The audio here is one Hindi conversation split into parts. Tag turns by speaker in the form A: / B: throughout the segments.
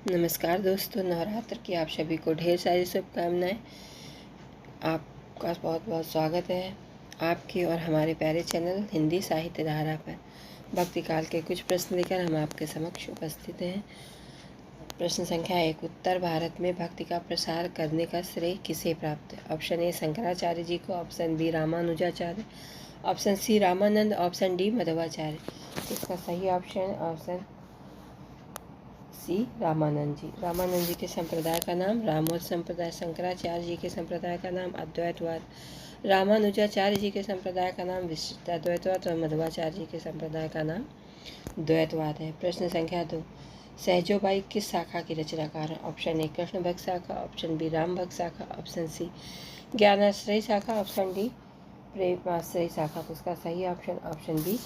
A: नमस्कार दोस्तों, नवरात्र की आप सभी को ढेर सारी शुभकामनाएं। आपका बहुत बहुत स्वागत है आपके और हमारे प्यारे चैनल हिंदी साहित्य धारा पर। भक्ति काल के कुछ प्रश्न लेकर हम आपके समक्ष उपस्थित हैं। प्रश्न संख्या 1। उत्तर भारत में भक्ति का प्रसार करने का श्रेय किसे प्राप्त है? ऑप्शन ए शंकराचार्य जी को, option B Ramanujacharya, option C Ramanand, option D Madhvacharya. इसका सही ऑप्शन सी रामानंद जी। रामानंद जी के संप्रदाय का नाम रामोद संप्रदाय, शंकराचार्य जी के संप्रदाय का नाम अद्वैतवाद, रामानुजाचार्य जी के संप्रदाय का नाम विशिष्टाद्वैतवाद और मध्वाचार्य जी के संप्रदाय का नाम द्वैतवाद है। प्रश्न संख्या 2। सहजोबाई किस शाखा की रचनाकार है? ऑप्शन ए कृष्ण भक्त शाखा, ऑप्शन बी राम भक्त शाखा, ऑप्शन सी ज्ञानाश्रय शाखा, ऑप्शन डी प्रेमाश्रय शाखा। तो इसका सही ऑप्शन बी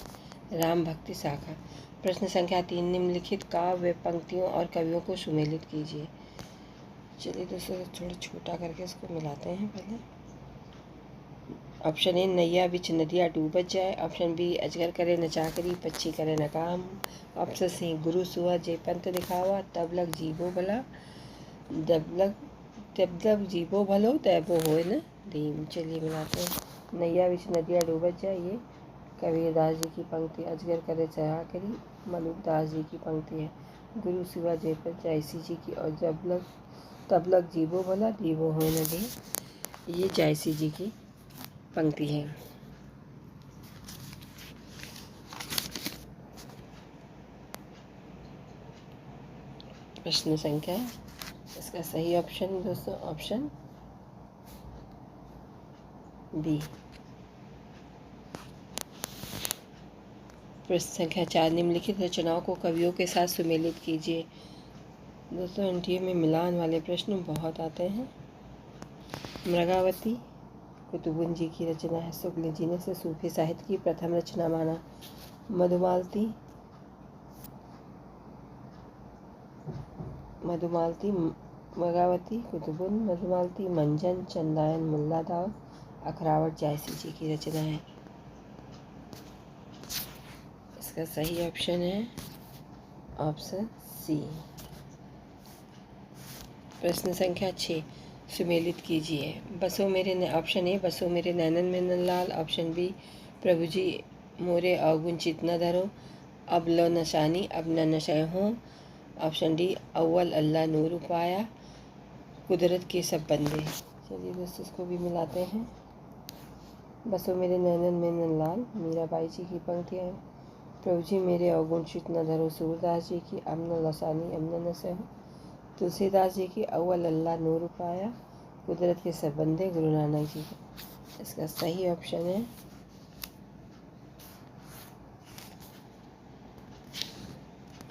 A: राम भक्ति शाखा। प्रश्न संख्या 3। निम्नलिखित काव्य पंक्तियों और कवियों को सुमेलित कीजिए। चलिए दोस्तों, थोड़ा छोटा करके इसको मिलाते हैं पहले। ऑप्शन ए नैया बिच नदिया डूबत जाए, ऑप्शन बी अजगर करे न चाकरी पक्षी करे न काम, ऑप्शन सी गुरु सुआ जे पंत दिखावा तब लग जीवो भला तब लग जीवो भलो तैबो होए न दीम। चलिए मिलाते हैं। नैया बिच नदिया डूबत जाए ये कबीरदास जी की पंक्ति, अजगर करे चाकरी मलुकदास जी की पंक्ति है, गुरु शिवा जयपत जायसी जी की, और तब लग जीवो भला दीवो हो न दे ये जायसी जी की पंक्ति है। प्रश्न संख्या, इसका सही ऑप्शन दोस्तों ऑप्शन बी। प्रश्न संख्या 4। निम्नलिखित रचनाओं को कवियों के साथ सुमेलित कीजिए। दोस्तों एनटीए में मिलान वाले प्रश्न बहुत आते हैं। मृगावती कुतुबुन जी की रचना है, शुक्ल जी ने इसे सूफी साहित्य की प्रथम रचना माना। मधुमालती मृगावती कुतुबुन, मधुमालती मंजन, चंदायन मुल्ला दाऊद, अखरावट जायसी जी की रचना है। इसका सही ऑप्शन है ऑप्शन सी। प्रश्न संख्या 6। सुमेलित कीजिए। ऑप्शन ए बसो मेरे नैनन में नंदलाल, ऑप्शन बी प्रभु जी मोरे अवगुण चित न धरो, अब लो नशानी अब न नशय हो, ऑप्शन डी अव्वल अल्लाह नूर पाया कुदरत के सब बंदे। चलिए दोस्तों इसको भी मिलाते हैं। बसो मेरे नैनन में नंदलाल मीराबाई जी की पंक्तियाँ हैं, प्रभु जी मेरे अवगुण चित न धरो सूरदास जी की, अब न लसानी अब न नशय हो, तुलसीदास जी की अव्वल अल्लाह नूर पाया कुदरत के सब बंदे गुरु नानक जी का। इसका सही ऑप्शन है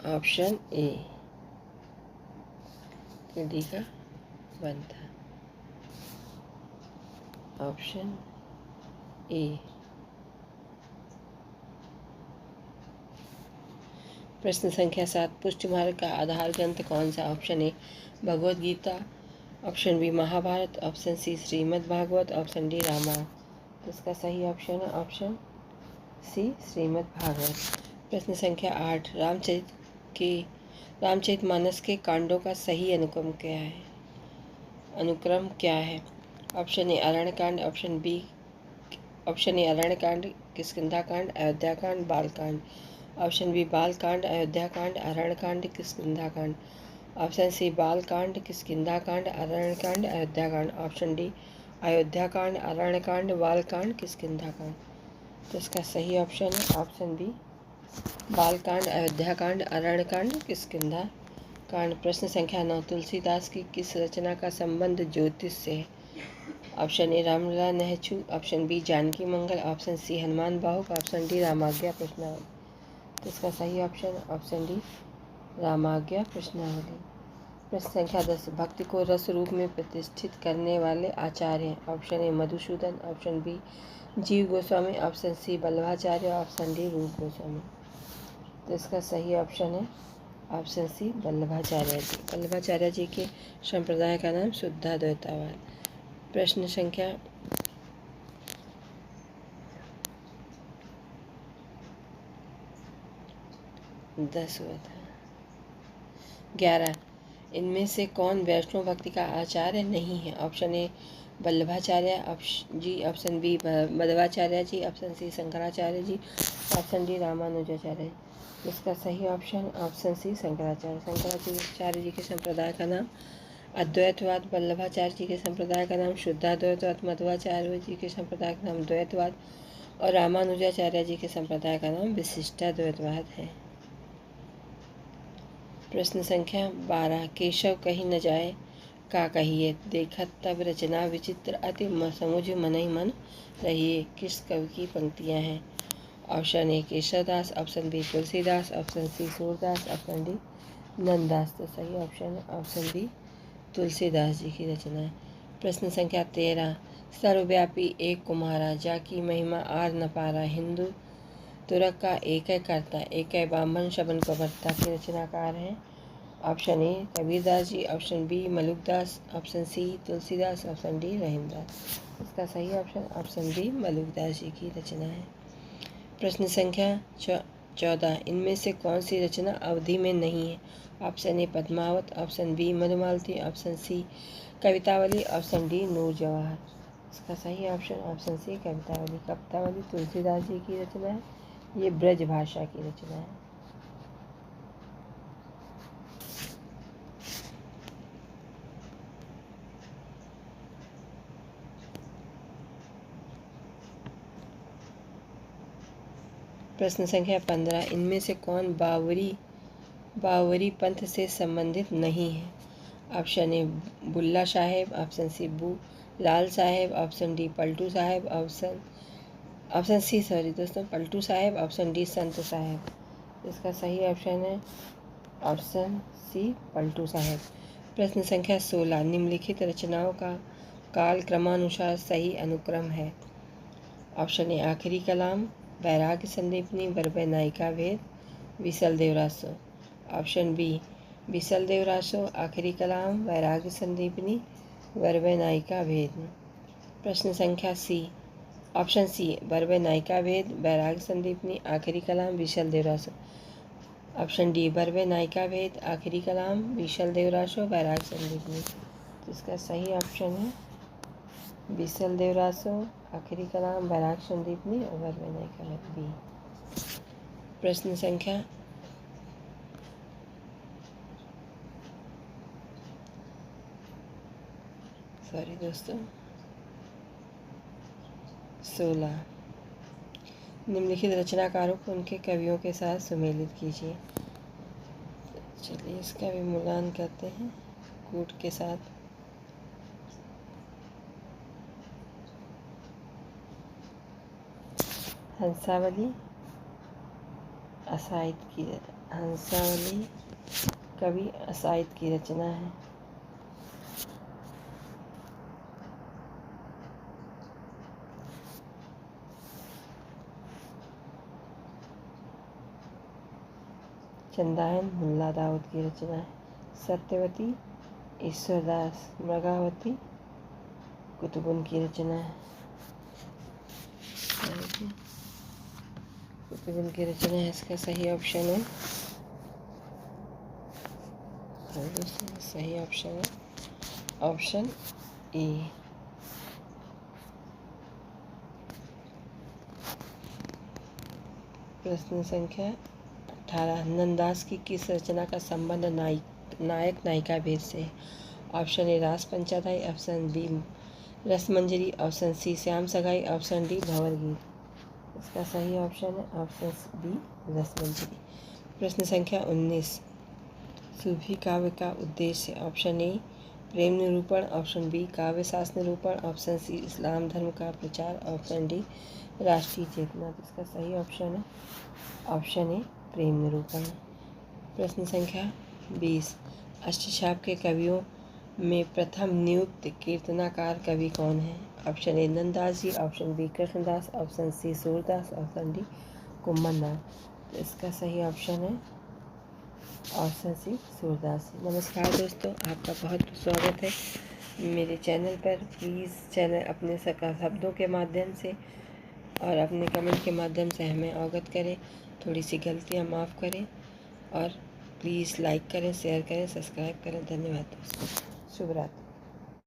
A: ऑप्शन ए डी का बनता ऑप्शन ए। प्रश्न संख्या 7। पुष्ट मार्ग का आधार ग्रंथ कौन सा? Option A Bhagavad Gita, option B Mahabharata, option C Shrimad Bhagavat, option D Ramayana. तो इसका सही ऑप्शन है ऑप्शन सी श्रीमद् भागवत। प्रश्न संख्या 8। रामचरितमानस के कांडों का सही अनुक्रम क्या है? Option A Aranyakand, option A Aranyakand, Kishkindhakand, Ayodhyakand, Balkand, option B Balkand, Ayodhyakand, Aranyakand, Kishkindhakand, option C Balkand, Kishkindhakand, Aranyakand, Ayodhyakand, option D Ayodhyakand, Aranyakand, Balkand, Kishkindhakand. तो इसका सही ऑप्शन है ऑप्शन बी बालकांड, अयोध्याकांड, अरण्यकांड, किष्किंधाकांड। प्रश्न संख्या 9। तुलसीदास की किस रचना का संबंध ज्योतिष से है? Option A Ramlala Nahchhu, option B Janaki Mangal, option C Hanuman Bahuk, option D Ramagya Prashnavali. तो इसका सही ऑप्शन डी रामाज्ञा प्रश्नावली। प्रश्न संख्या 10। भक्ति को रस रूप में प्रतिष्ठित करने वाले आचार्य हैं? Option A Madhusudan, option B Jiva Goswami, option C Vallabhacharya, option D Rup Goswami. तो इसका सही ऑप्शन है ऑप्शन सी वल्लभाचार्य जी। वल्लभाचार्य जी के संप्रदाय का नाम शुद्धाद्वैतवाद। प्रश्न संख्या 10 हुआ था 11। इनमें से कौन वैष्णव भक्ति का आचार्य नहीं है? Option A Vallabhacharya, option B Madhvacharya ji, option C Shankaracharya ji, option D Ramanujacharya ji. इसका सही ऑप्शन सी शंकराचार्य। शंकराचार्य जी के संप्रदाय का नाम अद्वैतवाद, वल्लभाचार्य जी के संप्रदाय का नाम शुद्धाद्वैतवाद, मध्वाचार्य जी के संप्रदाय का नाम द्वैतवाद और रामानुजाचार्य जी के संप्रदाय का नाम विशिष्टाद्वैतवाद है। प्रश्न संख्या 12, केशव कहीं न जाए का कहिए, देखत तब रचना विचित्र अति समुझ मनहि मन रहिए। किस कवि की पंक्तियां हैं? Option A Keshavdas, option B Tulsidas, option C Surdas, option D Nanddas. तो सही ऑप्शन बी तुलसीदास जी की रचना है। प्रश्न संख्या 13, सर्वव्यापी एक कुम्हारा, जाकी महिमा आर न पारा, हिंदू तुरक का एक करता, एक ब्राह्मण शबन को भरता के रचनाकार हैं? Option A Kabirdas ji, option B Malukdas, option C Tulsidas, option D Rahimdas. इसका सही ऑप्शन बी मलुकदास जी की रचना है। प्रश्न संख्या 14, इनमें से कौन सी रचना अवधि में नहीं है? Option A Padmavat, option B Madhumalati, option C Kavitavali, option D Noor Jawahar. इसका सही ऑप्शन सी कवितावली। कवितावली तुलसीदास जी की रचना है, ये ब्रज भाषा की रचना है। प्रश्न संख्या 15, इनमें से कौन बावरी पंथ से संबंधित नहीं है? ऑप्शन ए बुल्ला साहेब, ऑप्शन सी बू लाल साहेब, ऑप्शन डी पलटू साहेब, ऑप्शन सी पलटू साहेब, ऑप्शन डी संत साहेब। इसका सही ऑप्शन है ऑप्शन सी पलटू साहेब। प्रश्न संख्या 16, निम्नलिखित रचनाओं का काल क्रमानुसार सही अनुक्रम है? ऑप्शन ए आखिरी कलाम, वैराग्य संदीपनी, बरबे नायिका भेद, विसल देवरासो। ऑप्शन बी विसल देवरासो, आखिरी कलाम, वैराग्य संदीपनी, बरबे नायिका भेद। प्रश्न संख्या ऑप्शन सी बरबे नायिका भेद, वैराग्य संदीपनी, आखिरी कलाम, विशल देवरासो। ऑप्शन डी बरबे नायिका भेद, आखिरी कलाम, विशल देवरासो, वैराग्य संदीपनी। तो इसका सही ऑप्शन है विशल देवरासो, आखिरी कलाम, वैराग्य संदीपनी और बरबे नायिका भेद बी। प्रश्न संख्या दोस्तों 16, निम्नलिखित रचनाकारों को उनके कवियों के साथ सुमेलित कीजिए। चलिए इसका भी मूल्यांकन करते हैं कूट के साथ। हंसावली कवि असाइद की रचना है। चंदायन मुल्ला दाऊद की रचना है। सत्यवती ईश्वरदास मृगावती कुतुबुन की रचना है। कुतुबुन की रचना है, इसका सही ऑप्शन है ऑप्शन ए। प्रश्न संख्या 18, नंददास की किस रचना का संबंध नायक नायिका भेद से है? Option A Ras Panchadhyay, option B Rasmanjari, option C Shyam Sagai, option D भंवर गीत। इसका सही ऑप्शन है ऑप्शन बी रसमंजरी। प्रश्न संख्या 19, सूफी काव्य का उद्देश्य? ऑप्शन ए प्रेम निरूपण, ऑप्शन बी काव्य शास्त्र निरूपण, ऑप्शन सी इस्लाम धर्म का प्रचार, ऑप्शन डी राष्ट्रीय चेतना। इसका सही ऑप्शन है ऑप्शन ए प्रेम निरूपण। प्रश्न संख्या 20, अष्टछाप के कवियों में प्रथम नियुक्त कीर्तनाकार कवि कौन है? Option A Nanddas ji, option B Krishnadas, option C Surdas, option D Kumbhandas. तो इसका सही ऑप्शन है ऑप्शन सी सूरदास। नमस्कार दोस्तों, आपका बहुत स्वागत है मेरे चैनल पर। प्लीज़ चैनल अपने शब्दों के माध्यम से और अपने कमेंट के माध्यम से हमें अवगत करें, थोड़ी सी गलतियाँ माफ़ करें और प्लीज़ लाइक करें, शेयर करें, सब्सक्राइब करें। धन्यवाद दोस्तों। शुभ रात्रि।